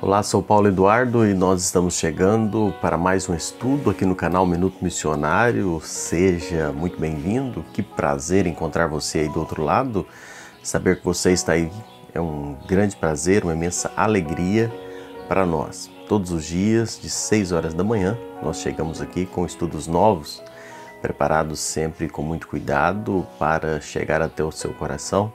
Olá, sou Paulo Eduardo e nós estamos chegando para mais um estudo aqui no canal Minuto Missionário. Seja muito bem-vindo, que prazer encontrar você aí do outro lado. Saber que você está aí é um grande prazer, uma imensa alegria para nós. Todos os dias, de 6 horas da manhã, nós chegamos aqui com estudos novos, preparados sempre com muito cuidado para chegar até o seu coração.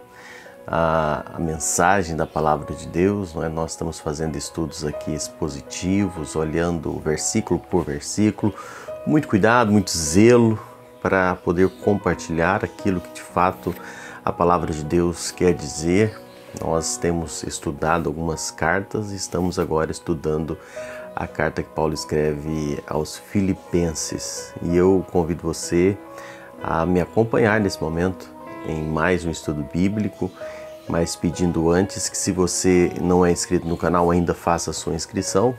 A mensagem da Palavra de Deus, não é? Nós estamos fazendo estudos aqui expositivos, olhando versículo por versículo, muito cuidado, muito zelo para poder compartilhar aquilo que de fato a Palavra de Deus quer dizer. Nós temos estudado algumas cartas e estamos agora estudando a carta que Paulo escreve aos Filipenses. E eu convido você a me acompanhar nesse momento em mais um estudo bíblico, mas pedindo antes que, se você não é inscrito no canal, ainda faça a sua inscrição,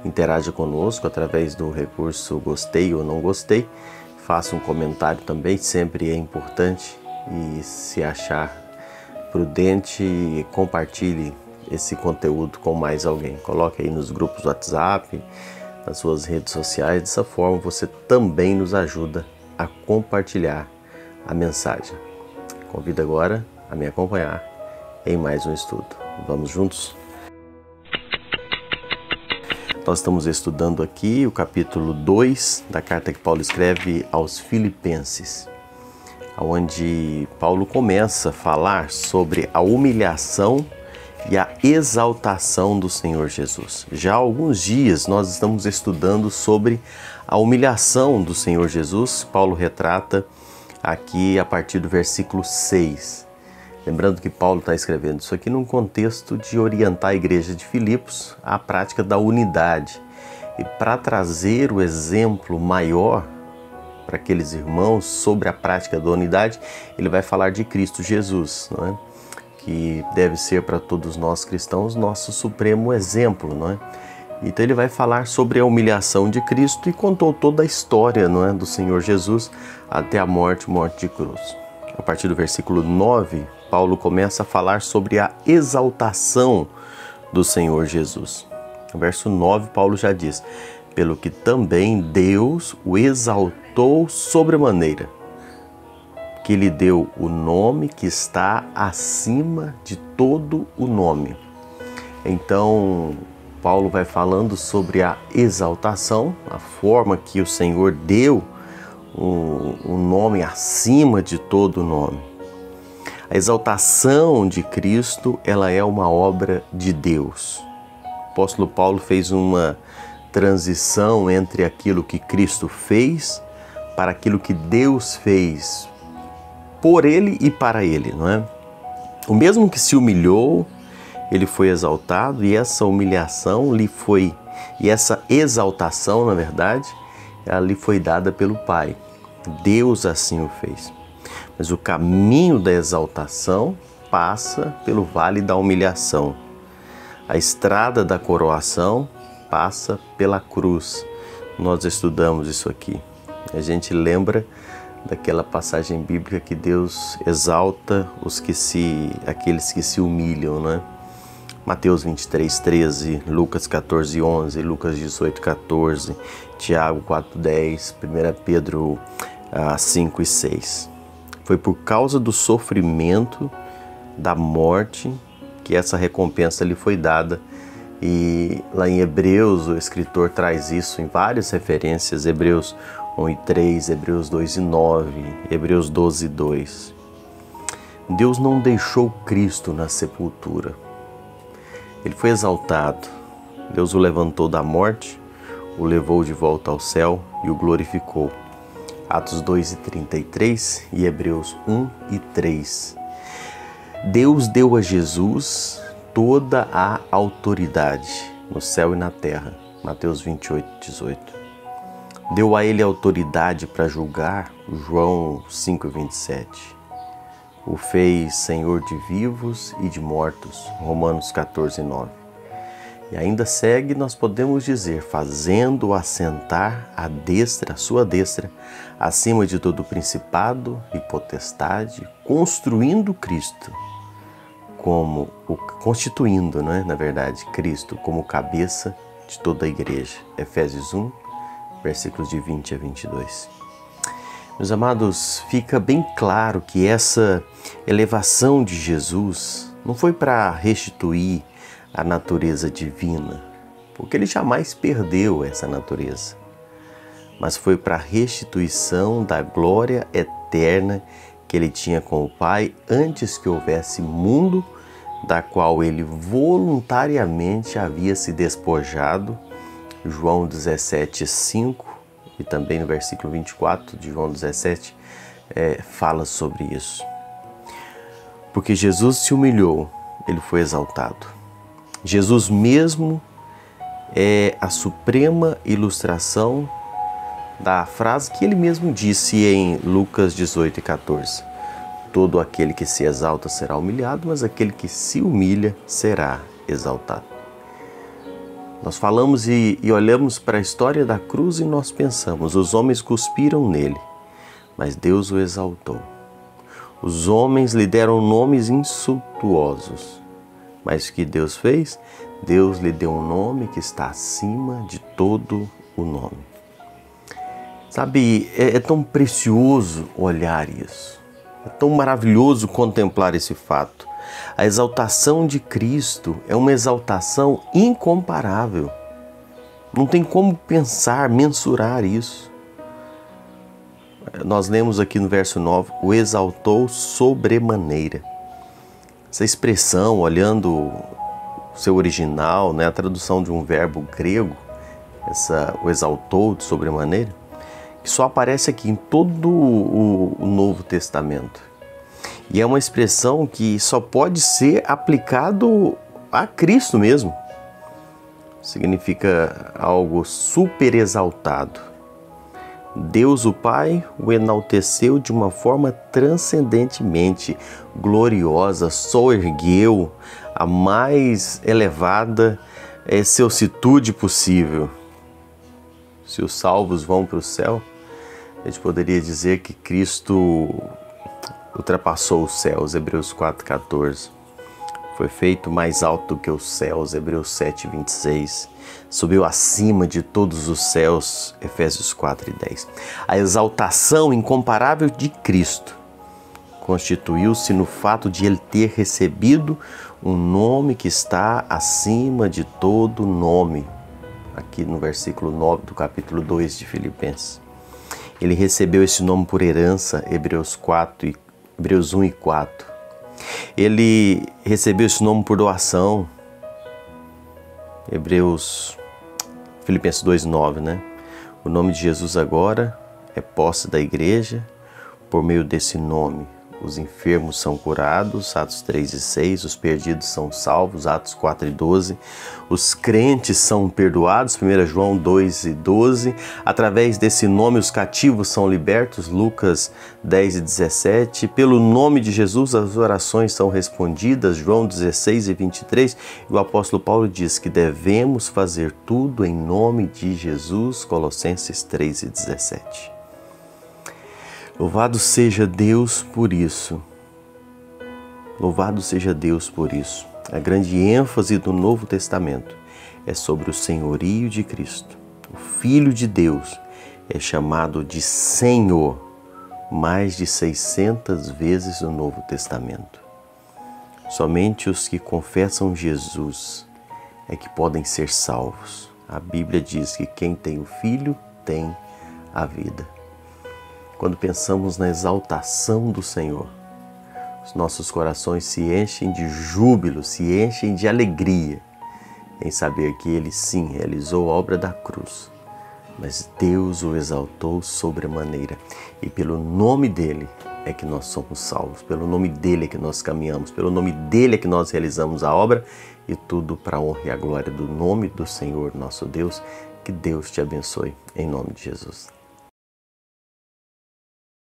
interaja conosco através do recurso gostei ou não gostei, faça um comentário também, sempre é importante, e se achar prudente, compartilhe esse conteúdo com mais alguém, coloque aí nos grupos do WhatsApp, nas suas redes sociais, dessa forma você também nos ajuda a compartilhar a mensagem. Convido agora a me acompanhar em mais um estudo. Vamos juntos? Nós estamos estudando aqui o capítulo 2 da carta que Paulo escreve aos Filipenses, onde Paulo começa a falar sobre a humilhação e a exaltação do Senhor Jesus. Já há alguns dias nós estamos estudando sobre a humilhação do Senhor Jesus. Paulo retrata aqui a partir do versículo 6. Lembrando que Paulo está escrevendo isso aqui num contexto de orientar a igreja de Filipos à prática da unidade. E para trazer o exemplo maior para aqueles irmãos sobre a prática da unidade, ele vai falar de Cristo Jesus, não é? Que deve ser para todos nós cristãos nosso supremo exemplo, não é? Então ele vai falar sobre a humilhação de Cristo e contou toda a história, não é, do Senhor Jesus até a morte de cruz. A partir do versículo 9, Paulo começa a falar sobre a exaltação do Senhor Jesus. No verso 9, Paulo já diz: pelo que também Deus o exaltou sobremaneira, que lhe deu o nome que está acima de todo o nome. Então, Paulo vai falando sobre a exaltação, a forma que o Senhor deu um nome acima de todo nome. A exaltação de Cristo, ela é uma obra de Deus. O apóstolo Paulo fez uma transição entre aquilo que Cristo fez para aquilo que Deus fez por ele e para ele, não é? O mesmo que se humilhou, ele foi exaltado, e essa humilhação e essa exaltação, na verdade, ela lhe foi dada pelo Pai. Deus assim o fez. Mas o caminho da exaltação passa pelo vale da humilhação. A estrada da coroação passa pela cruz. Nós estudamos isso aqui. A gente lembra daquela passagem bíblica que Deus exalta aqueles que se humilham, né? Mateus 23:13, Lucas 14:11, Lucas 18:14, Tiago 4:10, 1 Pedro 5:6. Foi por causa do sofrimento, da morte, que essa recompensa lhe foi dada. E lá em Hebreus, o escritor traz isso em várias referências: Hebreus 1:3, Hebreus 2:9, Hebreus 12:2. Deus não deixou Cristo na sepultura. Ele foi exaltado. Deus o levantou da morte, o levou de volta ao céu e o glorificou. Atos 2:33 e Hebreus 1:3. Deus deu a Jesus toda a autoridade no céu e na terra. Mateus 28:18. Deu a ele autoridade para julgar. João 5:27. O fez Senhor de vivos e de mortos. Romanos 14:9. E ainda segue, nós podemos dizer, fazendo-o assentar à destra, à sua destra, acima de todo principado e potestade, construindo Cristo constituindo, né, na verdade, Cristo como cabeça de toda a igreja. Efésios 1, versículos de 20 a 22. Meus amados, fica bem claro que essa elevação de Jesus não foi para restituir a natureza divina, porque ele jamais perdeu essa natureza, mas foi para a restituição da glória eterna que ele tinha com o Pai antes que houvesse mundo, da qual ele voluntariamente havia se despojado. João 17:5 e também no versículo 24 de João 17 fala sobre isso. Porque Jesus se humilhou, ele foi exaltado. Jesus mesmo é a suprema ilustração da frase que ele mesmo disse em Lucas 18:14. Todo aquele que se exalta será humilhado, mas aquele que se humilha será exaltado. Nós falamos e olhamos para a história da cruz e nós pensamos, os homens cuspiram nele, mas Deus o exaltou. Os homens lhe deram nomes insultuosos, mas o que Deus fez? Deus lhe deu um nome que está acima de todo o nome. Sabe, é tão precioso olhar isso, é tão maravilhoso contemplar esse fato. A exaltação de Cristo é uma exaltação incomparável. Não tem como pensar, mensurar isso. Nós lemos aqui no verso 9, o exaltou sobremaneira. Essa expressão, olhando o seu original, né, a tradução de um verbo grego, o exaltou de sobremaneira, que só aparece aqui em todo o Novo Testamento. E é uma expressão que só pode ser aplicado a Cristo mesmo. Significa algo super exaltado. Deus o Pai o enalteceu de uma forma transcendentemente gloriosa, soergueu a mais elevada excelsitude possível. Se os salvos vão para o céu, a gente poderia dizer que Cristo ultrapassou os céus, Hebreus 4:14. Foi feito mais alto do que os céus, Hebreus 7:26. Subiu acima de todos os céus, Efésios 4:10. A exaltação incomparável de Cristo constituiu-se no fato de ele ter recebido um nome que está acima de todo nome. Aqui no versículo 9 do capítulo 2 de Filipenses. Ele recebeu esse nome por herança, Hebreus 1:4. Ele recebeu esse nome por doação, Filipenses 2:9, né? O nome de Jesus agora é posse da igreja. Por meio desse nome, os enfermos são curados, Atos 3:6, os perdidos são salvos, Atos 4:12, os crentes são perdoados, 1 João 2:12, através desse nome os cativos são libertos, Lucas 10:17, pelo nome de Jesus as orações são respondidas, João 16:23, e o apóstolo Paulo diz que devemos fazer tudo em nome de Jesus, Colossenses 3:17. Louvado seja Deus por isso. Louvado seja Deus por isso. A grande ênfase do Novo Testamento é sobre o senhorio de Cristo. O Filho de Deus é chamado de Senhor mais de 600 vezes no Novo Testamento. Somente os que confessam Jesus é que podem ser salvos. A Bíblia diz que quem tem o Filho tem a vida. Quando pensamos na exaltação do Senhor, os nossos corações se enchem de júbilo, se enchem de alegria em saber que Ele sim realizou a obra da cruz, mas Deus o exaltou sobremaneira e pelo nome dEle é que nós somos salvos, pelo nome dEle é que nós caminhamos, pelo nome dEle é que nós realizamos a obra e tudo para a honra e a glória do nome do Senhor nosso Deus. Que Deus te abençoe em nome de Jesus.